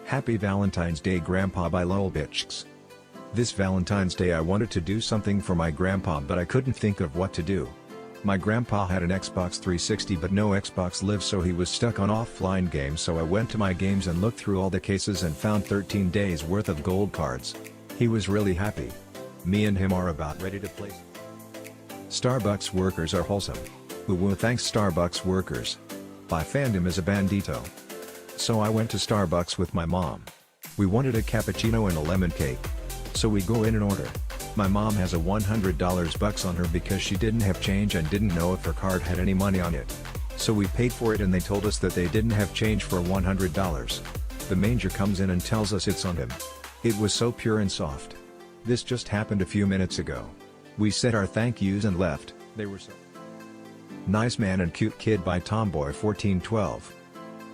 Happy Valentine's Day Grandpa by Lowell Bitchks. This Valentine's Day I wanted to do something for my grandpa but I couldn't think of what to do. My grandpa had an Xbox 360 but no Xbox Live, so he was stuck on offline games, so I went to my games and looked through all the cases and found 13 days worth of gold cards. He was really happy. Me and him are about ready to play. Starbucks workers are wholesome. Woo thanks Starbucks workers. My fandom is a bandito. So I went to Starbucks with my mom. We wanted a cappuccino and a lemon cake. So we go in and order. My mom has a $100 bucks on her because she didn't have change and didn't know if her card had any money on it. So we paid for it and they told us that they didn't have change for $100. The manager comes in and tells us it's on him. It was so pure and soft. This just happened a few minutes ago. We said our thank yous and left. They were so Nice Man and Cute Kid by Tomboy1412.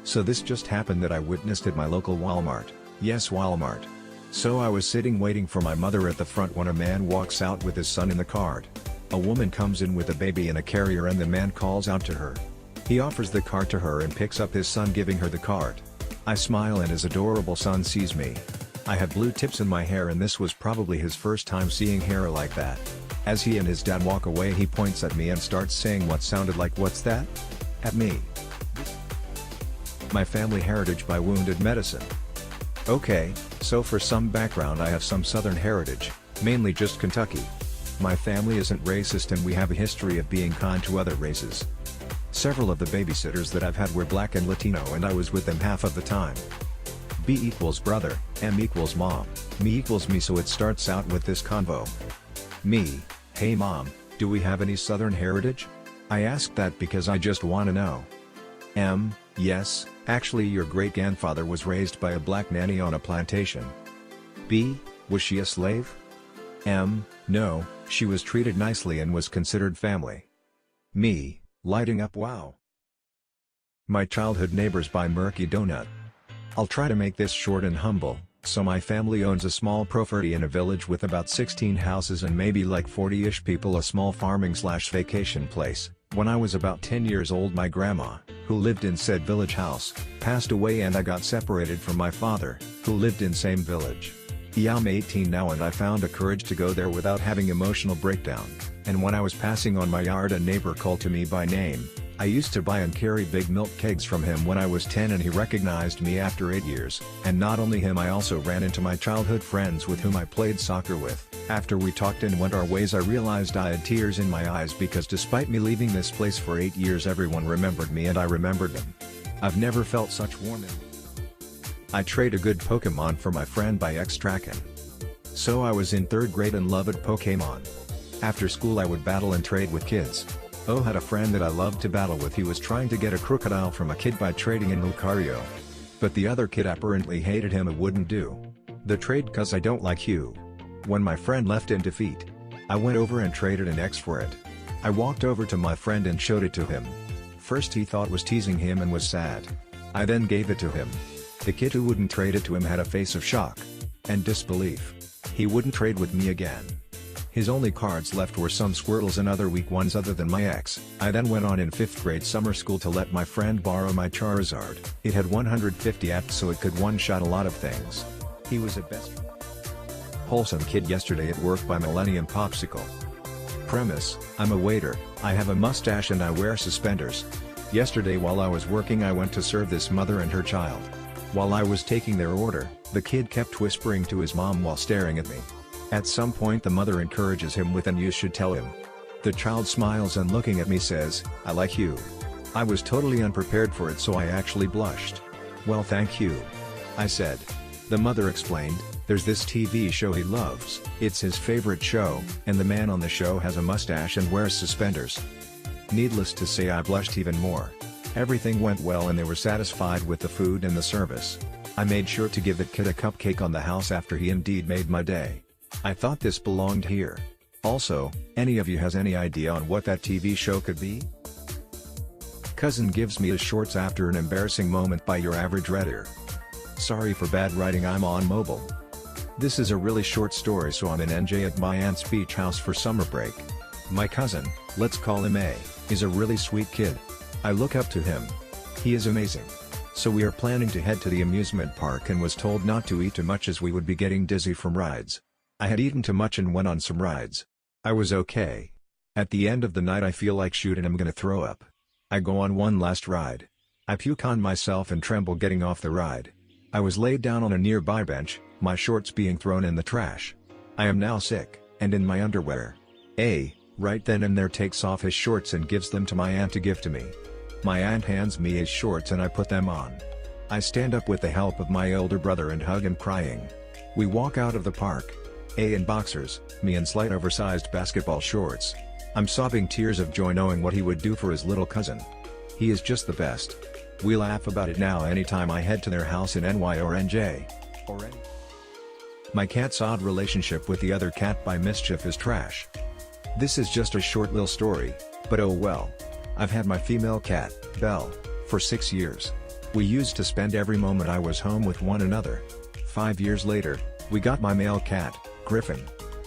So this just happened that I witnessed at my local Walmart. Yes, Walmart. So I was sitting waiting for my mother at the front when a man walks out with his son in the cart. A woman comes in with a baby in a carrier and the man calls out to her. He offers the cart to her and picks up his son, giving her the cart. I smile and his adorable son sees me. I have blue tips in my hair and this was probably his first time seeing hair like that. As he and his dad walk away, he points at me and starts saying what sounded like "What's that?" at me. My Family Heritage by Wounded Medicine. Okay, so for some background, I have some Southern heritage, mainly just Kentucky. My family isn't racist and we have a history of being kind to other races. Several of the babysitters that I've had were black and Latino and I was with them half of the time. B equals brother, M equals mom, me equals me, so it starts out with this convo. Me: hey mom, do we have any Southern heritage? I ask that because I just want to know. M: yes, actually your great-grandfather was raised by a black nanny on a plantation. B: was she a slave? M: no, she was treated nicely and was considered family. Me, lighting up, wow. My Childhood Neighbors by Murky Donut. I'll try to make this short and humble. So my family owns a small property in a village with about 16 houses and maybe like 40-ish people, a small farming/vacation place. When I was about 10 years old, my grandma, who lived in said village house, passed away and I got separated from my father, who lived in same village. I'm 18 now and I found the courage to go there without having emotional breakdown, and when I was passing on my yard a neighbor called to me by name. I used to buy and carry big milk kegs from him when I was 10 and he recognized me after 8 years, and not only him, I also ran into my childhood friends with whom I played soccer with. After we talked and went our ways, I realized I had tears in my eyes because despite me leaving this place for 8 years, everyone remembered me and I remembered them. I've never felt such warmth. I trade a good Pokemon for my friend by Extracken. So I was in 3rd grade and loved Pokemon. After school I would battle and trade with kids. Oh, had a friend that I loved to battle with. He was trying to get a crocodile from a kid by trading in Lucario. But the other kid apparently hated him and wouldn't do the trade cause I don't like you. When my friend left in defeat, I went over and traded an X for it. I walked over to my friend and showed it to him. First he thought was teasing him and was sad. I then gave it to him. The kid who wouldn't trade it to him had a face of shock and disbelief. He wouldn't trade with me again. His only cards left were some Squirtles and other weak ones other than my ex. I then went on in 5th grade summer school to let my friend borrow my Charizard. It had 150 APT so it could one-shot a lot of things. He was a best wholesome kid yesterday at work by Millennium Popsicle. Premise: I'm a waiter, I have a mustache and I wear suspenders. Yesterday while I was working I went to serve this mother and her child. While I was taking their order, the kid kept whispering to his mom while staring at me. At some point the mother encourages him with, "And you should tell him." The child smiles and looking at me says, "I like you." I was totally unprepared for it, so I actually blushed. "Well, thank you," I said. The mother explained, "There's this TV show he loves, it's his favorite show, and the man on the show has a mustache and wears suspenders." Needless to say, I blushed even more. Everything went well and they were satisfied with the food and the service. I made sure to give that kid a cupcake on the house after he indeed made my day. I thought this belonged here. Also, any of you has any idea on what that TV show could be? Cousin gives me his shorts after an embarrassing moment by Your Average Redder. Sorry for bad writing, I'm on mobile. This is a really short story, so I'm in NJ at my aunt's beach house for summer break. My cousin, let's call him A, is a really sweet kid. I look up to him. He is amazing. So we are planning to head to the amusement park and was told not to eat too much as we would be getting dizzy from rides. I had eaten too much and went on some rides. I was okay. At the end of the night I feel like shooting, I'm gonna throw up. I go on one last ride. I puke on myself and tremble getting off the ride. I was laid down on a nearby bench, my shorts being thrown in the trash. I am now sick, and in my underwear. Right then and there takes off his shorts and gives them to my aunt to give to me. My aunt hands me his shorts and I put them on. I stand up with the help of my older brother and hug him crying. We walk out of the park. In boxers, me in slight oversized basketball shorts. I'm sobbing tears of joy knowing what he would do for his little cousin. He is just the best. We laugh about it now anytime I head to their house in NY or NJ. My cat's odd relationship with the other cat by mischief is trash. This is just a short little story, but oh well. I've had my female cat, Belle, for 6 years. We used to spend every moment I was home with one another. 5 years later, we got my male cat, Griffin.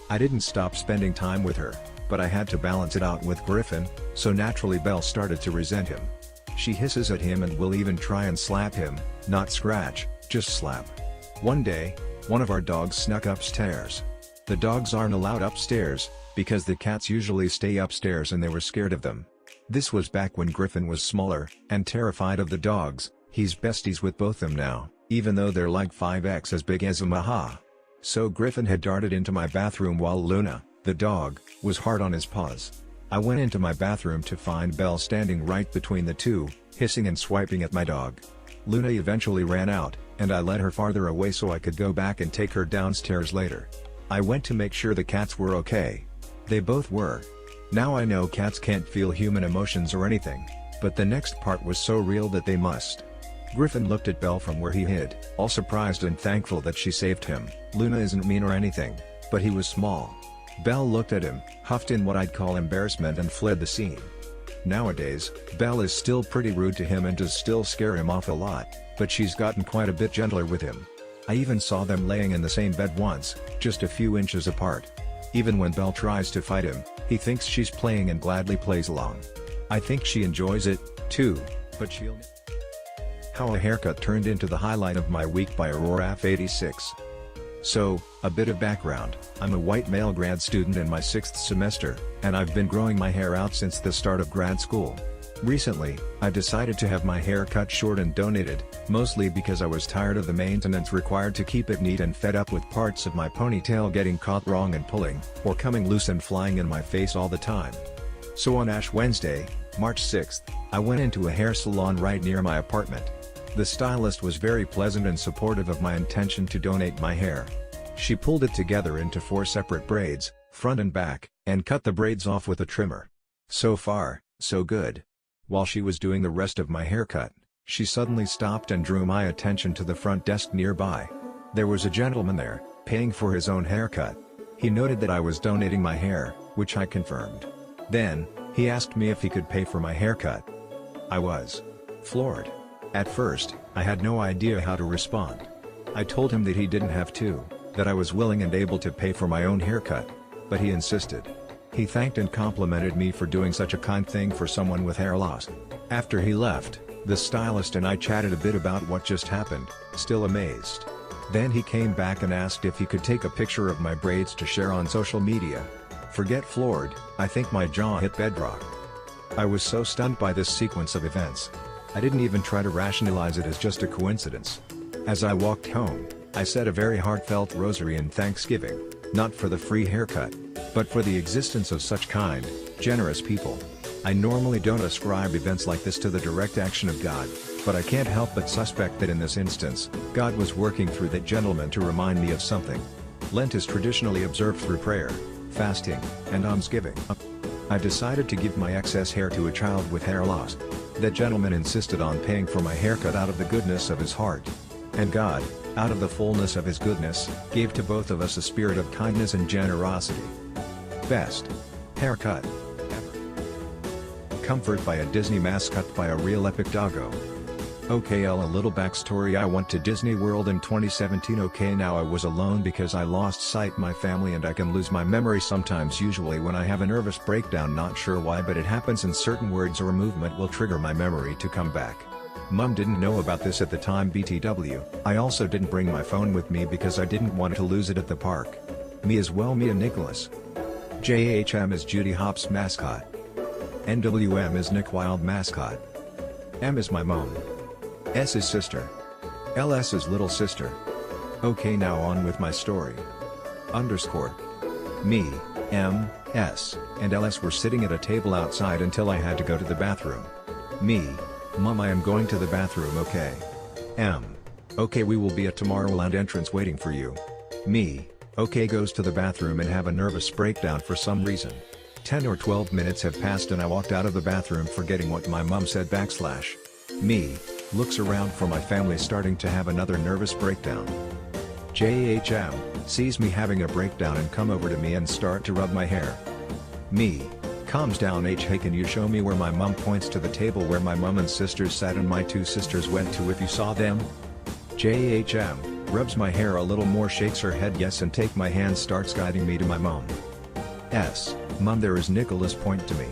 I didn't stop spending time with her, but I had to balance it out with Griffin, so naturally Belle started to resent him. She hisses at him and will even try and slap him, not scratch, just slap. One day, one of our dogs snuck upstairs. The dogs aren't allowed upstairs, because the cats usually stay upstairs and they were scared of them. This was back when Griffin was smaller, and terrified of the dogs. He's besties with both them now, even though they're like 5x as big as him. So Griffin had darted into my bathroom while Luna, the dog, was hard on his paws. I went into my bathroom to find Belle standing right between the two, hissing and swiping at my dog. Luna eventually ran out, and I led her farther away so I could go back and take her downstairs later. I went to make sure the cats were okay. They both were. Now I know cats can't feel human emotions or anything, but the next part was so real that they must. Griffin looked at Belle from where he hid, all surprised and thankful that she saved him. Luna isn't mean or anything, but he was small. Belle looked at him, huffed in what I'd call embarrassment and fled the scene. Nowadays, Belle is still pretty rude to him and does still scare him off a lot, but she's gotten quite a bit gentler with him. I even saw them laying in the same bed once, just a few inches apart. Even when Belle tries to fight him, he thinks she's playing and gladly plays along. I think she enjoys it, too, but she'll... How a haircut turned into the highlight of my week by AuroraF86. So, a bit of background, I'm a white male grad student in my 6th semester, and I've been growing my hair out since the start of grad school. Recently, I decided to have my hair cut short and donated, mostly because I was tired of the maintenance required to keep it neat and fed up with parts of my ponytail getting caught wrong and pulling, or coming loose and flying in my face all the time. So on Ash Wednesday, March 6th, I went into a hair salon right near my apartment. The stylist was very pleasant and supportive of my intention to donate my hair. She pulled it together into 4 separate braids, front and back, and cut the braids off with a trimmer. So far, so good. While she was doing the rest of my haircut, she suddenly stopped and drew my attention to the front desk nearby. There was a gentleman there, paying for his own haircut. He noted that I was donating my hair, which I confirmed. Then, he asked me if he could pay for my haircut. I was floored. At first, I had no idea how to respond. I told him that he didn't have to, that I was willing and able to pay for my own haircut. But he insisted. He thanked and complimented me for doing such a kind thing for someone with hair loss. After he left, the stylist and I chatted a bit about what just happened, still amazed. Then he came back and asked if he could take a picture of my braids to share on social media. Forget floored, I think my jaw hit bedrock. I was so stunned by this sequence of events. I didn't even try to rationalize it as just a coincidence. As I walked home, I said a very heartfelt rosary in thanksgiving, not for the free haircut, but for the existence of such kind, generous people. I normally don't ascribe events like this to the direct action of God, but I can't help but suspect that in this instance, God was working through that gentleman to remind me of something. Lent is traditionally observed through prayer, fasting, and almsgiving. I decided to give my excess hair to a child with hair loss. That gentleman insisted on paying for my haircut out of the goodness of his heart. And God, out of the fullness of his goodness, gave to both of us a spirit of kindness and generosity. Best haircut ever. Comfort by a Disney mascot by a real epic doggo. Okay, a little backstory. I went to Disney World in 2017. Okay, now I was alone because I lost sight my family and I can lose my memory sometimes, usually when I have a nervous breakdown, not sure why, but it happens, and certain words or movement will trigger my memory to come back. Mum didn't know about this at the time BTW, I also didn't bring my phone with me because I didn't want to lose it at the park. Me as well Mia Nicholas. JHM is Judy Hopps mascot. NWM is Nick Wild mascot. M is my mom. S is sister. LS is little sister. Okay, now on with my story. Underscore. Me, M, S, and LS were sitting at a table outside until I had to go to the bathroom. Me, Mom, I am going to the bathroom, okay. M. Okay, we will be at Tomorrowland entrance waiting for you. Me, okay, goes to the bathroom and have a nervous breakdown for some reason. 10 or 12 minutes have passed and I walked out of the bathroom forgetting what my mom said / Me, looks around for my family starting to have another nervous breakdown. JHM, sees me having a breakdown and come over to me and start to rub my hair. Me, calms down. Hey, can you show me where? My mom points to the table where my mom and sisters sat and my 2 sisters went to if you saw them. JHM, rubs my hair a little more, shakes her head yes, and take my hand, starts guiding me to my mom. S, Mom, there is Nicholas, point to me.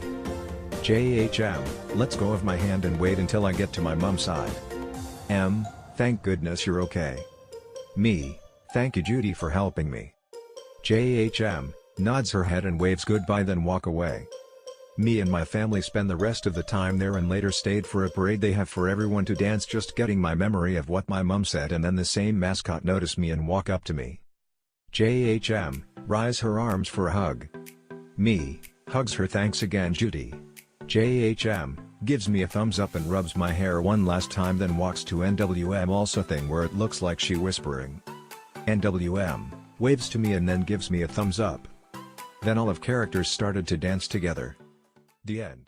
JHM, lets go of my hand and wait until I get to my mom's side. M, thank goodness you're okay. Me, thank you Judy for helping me. JHM, nods her head and waves goodbye, then walk away. Me and my family spend the rest of the time there and later stayed for a parade they have for everyone to dance, just getting my memory of what my mom said, and then the same mascot notice me and walk up to me. JHM, rise her arms for a hug. Me, hugs her, thanks again Judy. JHM, gives me a thumbs up and rubs my hair one last time, then walks to NWM, also thing where it looks like she whispering. NWM, waves to me and then gives me a thumbs up. Then all of characters started to dance together. The end.